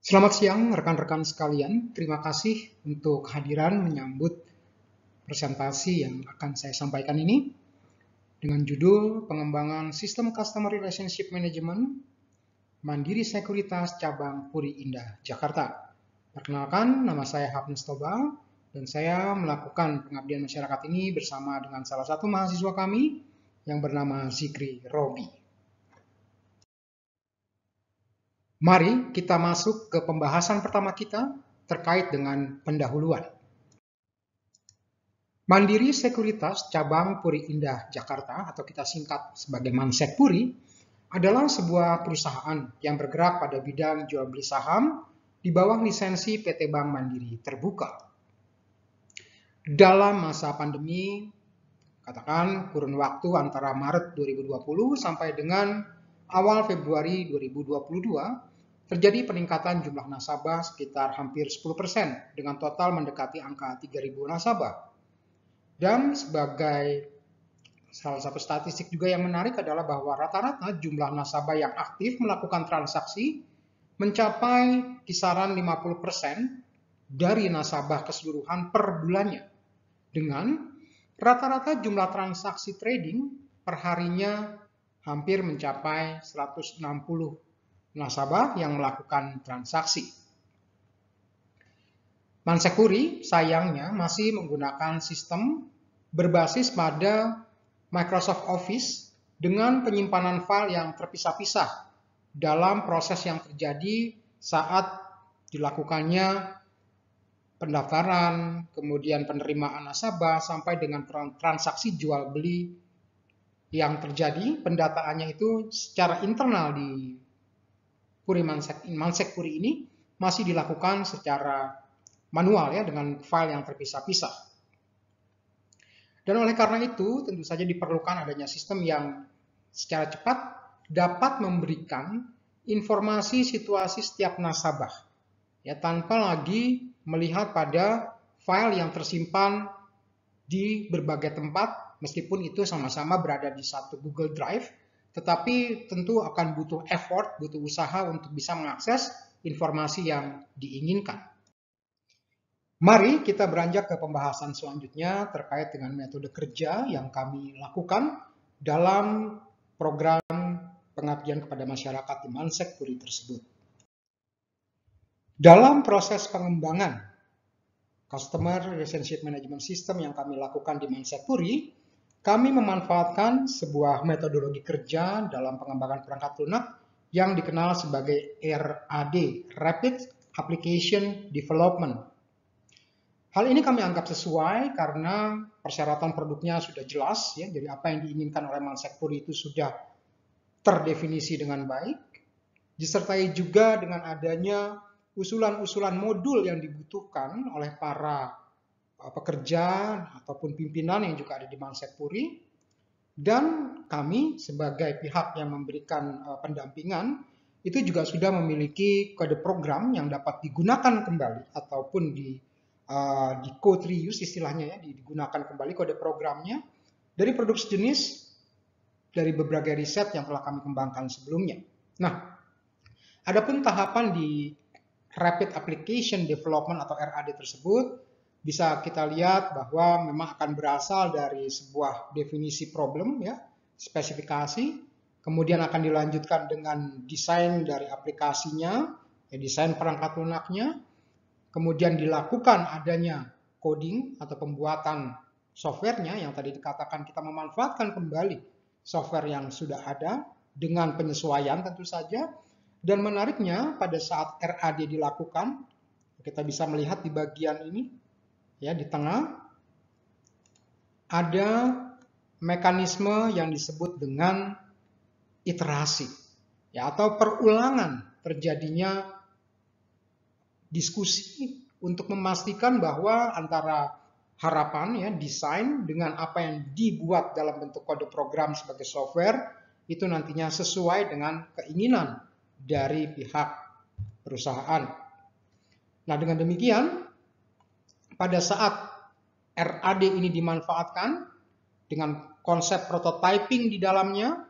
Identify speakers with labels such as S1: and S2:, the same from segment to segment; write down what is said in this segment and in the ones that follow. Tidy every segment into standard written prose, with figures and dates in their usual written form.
S1: Selamat siang rekan-rekan sekalian, terima kasih untuk kehadiran menyambut presentasi yang akan saya sampaikan ini dengan judul Pengembangan Sistem Customer Relationship Management Mandiri Sekuritas Cabang Puri Indah, Jakarta. Perkenalkan, nama saya Hafnus Tobal dan saya melakukan pengabdian masyarakat ini bersama dengan salah satu mahasiswa kami yang bernama Zikri Robi. Mari kita masuk ke pembahasan pertama kita terkait dengan pendahuluan. Mandiri Sekuritas Cabang Puri Indah Jakarta atau kita singkat sebagai Mansek Puri adalah sebuah perusahaan yang bergerak pada bidang jual beli saham di bawah lisensi PT Bank Mandiri Terbuka. Dalam masa pandemi, katakan kurun waktu antara Maret 2020 sampai dengan awal Februari 2022, terjadi peningkatan jumlah nasabah sekitar hampir 10% dengan total mendekati angka 3.000 nasabah. Dan sebagai salah satu statistik juga yang menarik adalah bahwa rata-rata jumlah nasabah yang aktif melakukan transaksi mencapai kisaran 50% dari nasabah keseluruhan per bulannya. Dengan rata-rata jumlah transaksi trading perharinya hampir mencapai 160 nasabah yang melakukan transaksi. Mansek Puri sayangnya masih menggunakan sistem berbasis pada Microsoft Office dengan penyimpanan file yang terpisah-pisah dalam proses yang terjadi saat dilakukannya pendaftaran, kemudian penerimaan nasabah, sampai dengan transaksi jual beli yang terjadi. Pendataannya itu secara internal di Mansek Puri ini masih dilakukan secara manual ya, dengan file yang terpisah-pisah. Dan oleh karena itu tentu saja diperlukan adanya sistem yang secara cepat dapat memberikan informasi situasi setiap nasabah ya, tanpa lagi melihat pada file yang tersimpan di berbagai tempat, meskipun itu sama-sama berada di satu Google Drive, tetapi tentu akan butuh effort, butuh usaha untuk bisa mengakses informasi yang diinginkan. Mari kita beranjak ke pembahasan selanjutnya terkait dengan metode kerja yang kami lakukan dalam program pengabdian kepada masyarakat di Mansek Puri tersebut. Dalam proses pengembangan Customer Relationship Management System yang kami lakukan di Mansek Puri, kami memanfaatkan sebuah metodologi kerja dalam pengembangan perangkat lunak yang dikenal sebagai RAD, Rapid Application Development. Hal ini kami anggap sesuai karena persyaratan produknya sudah jelas, ya, jadi apa yang diinginkan oleh Mansek Puri itu sudah terdefinisi dengan baik, disertai juga dengan adanya usulan-usulan modul yang dibutuhkan oleh para pekerja ataupun pimpinan yang juga ada di Mansek Puri, dan kami sebagai pihak yang memberikan pendampingan itu juga sudah memiliki kode program yang dapat digunakan kembali ataupun di code reuse istilahnya ya, digunakan kembali kode programnya dari produk sejenis dari berbagai riset yang telah kami kembangkan sebelumnya. Nah, adapun tahapan di Rapid Application Development atau RAD tersebut bisa kita lihat bahwa memang akan berasal dari sebuah definisi problem ya, spesifikasi, kemudian akan dilanjutkan dengan desain dari aplikasinya, ya, desain perangkat lunaknya, kemudian dilakukan adanya coding atau pembuatan softwarenya yang tadi dikatakan kita memanfaatkan kembali software yang sudah ada dengan penyesuaian tentu saja. Dan menariknya pada saat RAD dilakukan, kita bisa melihat di bagian ini ya, di tengah ada mekanisme yang disebut dengan iterasi ya, atau perulangan terjadinya diskusi untuk memastikan bahwa antara harapan ya, desain dengan apa yang dibuat dalam bentuk kode program sebagai software itu nantinya sesuai dengan keinginan dari pihak perusahaan. Nah, dengan demikian pada saat RAD ini dimanfaatkan dengan konsep prototyping di dalamnya,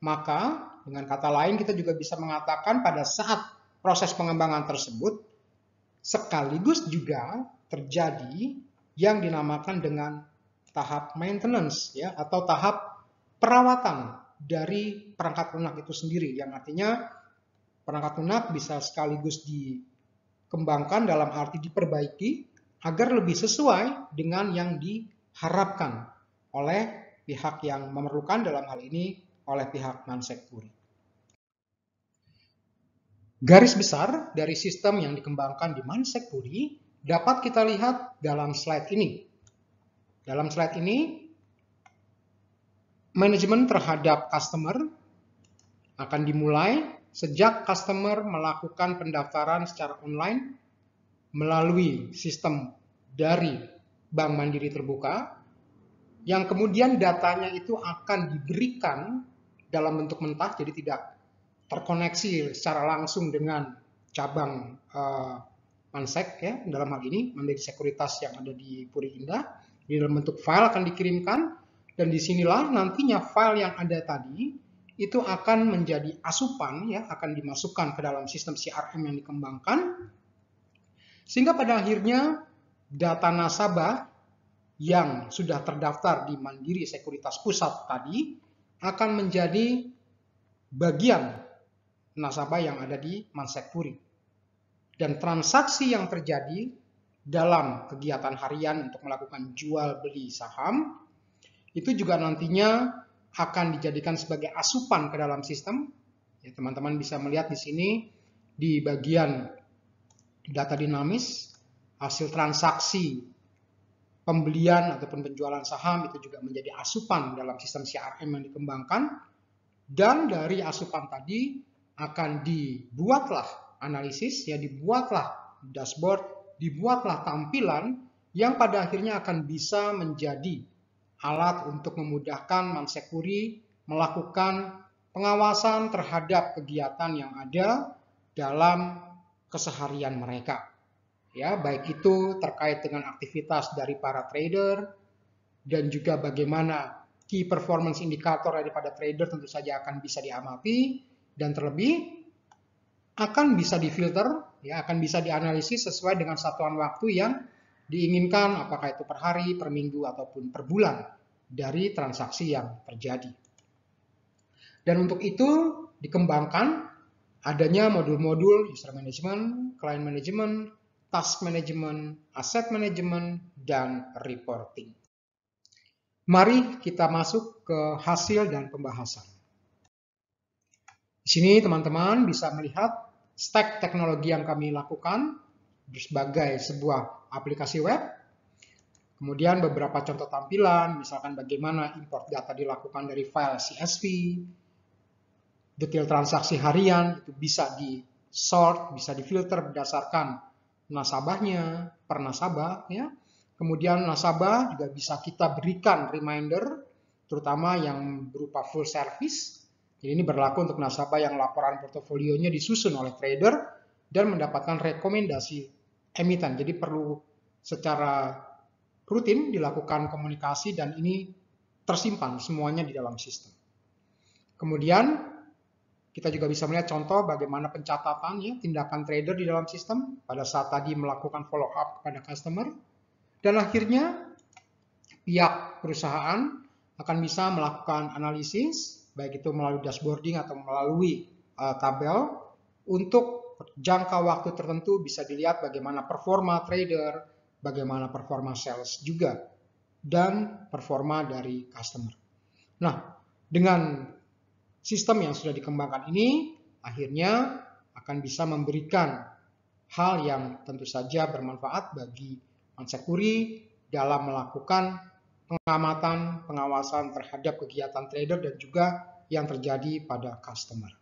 S1: maka dengan kata lain kita juga bisa mengatakan pada saat proses pengembangan tersebut sekaligus juga terjadi yang dinamakan dengan tahap maintenance ya, atau tahap perawatan dari perangkat lunak itu sendiri, yang artinya perangkat lunak bisa sekaligus dikembangkan dalam arti diperbaiki agar lebih sesuai dengan yang diharapkan oleh pihak yang memerlukan, dalam hal ini oleh pihak Mansekuri. Garis besar dari sistem yang dikembangkan di Mansekuri dapat kita lihat dalam slide ini. Dalam slide ini, manajemen terhadap customer akan dimulai sejak customer melakukan pendaftaran secara online melalui sistem dari Bank Mandiri Terbuka, yang kemudian datanya itu akan diberikan dalam bentuk mentah, jadi tidak terkoneksi secara langsung dengan cabang Mansek ya, dalam hal ini Mandiri Sekuritas yang ada di Puri Indah. Di dalam bentuk file akan dikirimkan, dan disinilah nantinya file yang ada tadi itu akan menjadi asupan ya, akan dimasukkan ke dalam sistem CRM yang dikembangkan, sehingga pada akhirnya data nasabah yang sudah terdaftar di Mandiri Sekuritas Pusat tadi akan menjadi bagian nasabah yang ada di Mansekuri. Dan transaksi yang terjadi dalam kegiatan harian untuk melakukan jual beli saham itu juga nantinya akan dijadikan sebagai asupan ke dalam sistem. Ya, teman-teman bisa melihat di sini di bagian data dinamis, hasil transaksi pembelian ataupun penjualan saham itu juga menjadi asupan dalam sistem CRM yang dikembangkan. Dan dari asupan tadi akan dibuatlah analisis, ya, dibuatlah dashboard, dibuatlah tampilan yang pada akhirnya akan bisa menjadi alat untuk memudahkan Mansekuri melakukan pengawasan terhadap kegiatan yang ada dalam keseharian mereka. Ya, baik itu terkait dengan aktivitas dari para trader dan juga bagaimana key performance indicator daripada trader tentu saja akan bisa diamati, dan terlebih akan bisa difilter, ya, akan bisa dianalisis sesuai dengan satuan waktu yang diinginkan, apakah itu per hari, per minggu, ataupun per bulan dari transaksi yang terjadi. Dan untuk itu dikembangkan adanya modul-modul user management, client management, task management, asset management, dan reporting. Mari kita masuk ke hasil dan pembahasan. Di sini teman-teman bisa melihat stack teknologi yang kami lakukan sebagai sebuah aplikasi web. Kemudian beberapa contoh tampilan, misalkan bagaimana import data dilakukan dari file CSV, detail transaksi harian itu bisa di sort, bisa difilter berdasarkan nasabahnya, per nasabah ya. Kemudian nasabah juga bisa kita berikan reminder, terutama yang berupa full service. Jadi ini berlaku untuk nasabah yang laporan portofolionya disusun oleh trader dan mendapatkan rekomendasi emiten. Jadi perlu secara rutin dilakukan komunikasi dan ini tersimpan semuanya di dalam sistem. Kemudian kita juga bisa melihat contoh bagaimana pencatatan ya, tindakan trader di dalam sistem pada saat tadi melakukan follow up kepada customer. Dan akhirnya pihak perusahaan akan bisa melakukan analisis, baik itu melalui dashboarding atau melalui tabel, untuk jangka waktu tertentu bisa dilihat bagaimana performa trader, bagaimana performa sales juga, dan performa dari customer. Nah, dengan sistem yang sudah dikembangkan ini, akhirnya akan bisa memberikan hal yang tentu saja bermanfaat bagi Mansekuri dalam melakukan pengamatan, pengawasan terhadap kegiatan trader dan juga yang terjadi pada customer.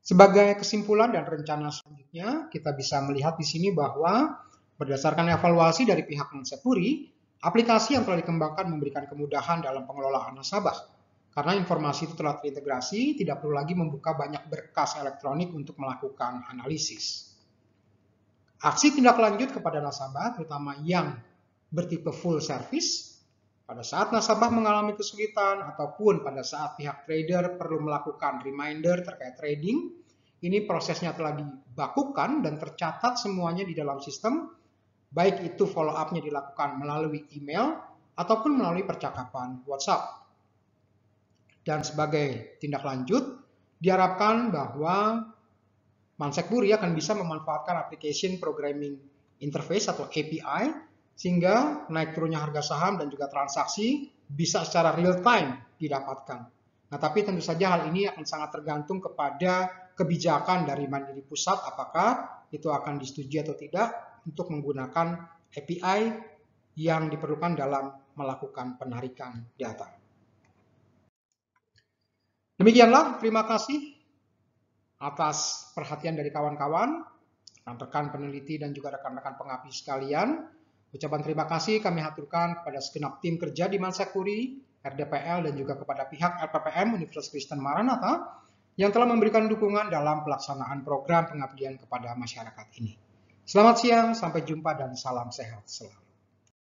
S1: Sebagai kesimpulan dan rencana selanjutnya, kita bisa melihat di sini bahwa berdasarkan evaluasi dari pihak Mansekuri, aplikasi yang telah dikembangkan memberikan kemudahan dalam pengelolaan nasabah. Karena informasi itu telah terintegrasi, tidak perlu lagi membuka banyak berkas elektronik untuk melakukan analisis. Aksi tindak lanjut kepada nasabah, terutama yang bertipe full service, pada saat nasabah mengalami kesulitan ataupun pada saat pihak trader perlu melakukan reminder terkait trading, ini prosesnya telah dibakukan dan tercatat semuanya di dalam sistem, baik itu follow up-nya dilakukan melalui email ataupun melalui percakapan WhatsApp. Dan sebagai tindak lanjut, diharapkan bahwa Mansekburi akan bisa memanfaatkan application programming interface atau API sehingga naik turunnya harga saham dan juga transaksi bisa secara real time didapatkan. Nah, tapi tentu saja hal ini akan sangat tergantung kepada kebijakan dari Mandiri Pusat, apakah itu akan disetujui atau tidak untuk menggunakan API yang diperlukan dalam melakukan penarikan data. Demikianlah, terima kasih atas perhatian dari kawan-kawan, rekan-rekan peneliti dan juga rekan-rekan pengabdi sekalian. Ucapan terima kasih kami haturkan kepada segenap tim kerja di Mansekburi, RDPL, dan juga kepada pihak LPPM Universitas Kristen Maranatha yang telah memberikan dukungan dalam pelaksanaan program pengabdian kepada masyarakat ini. Selamat siang, sampai jumpa dan salam sehat selalu.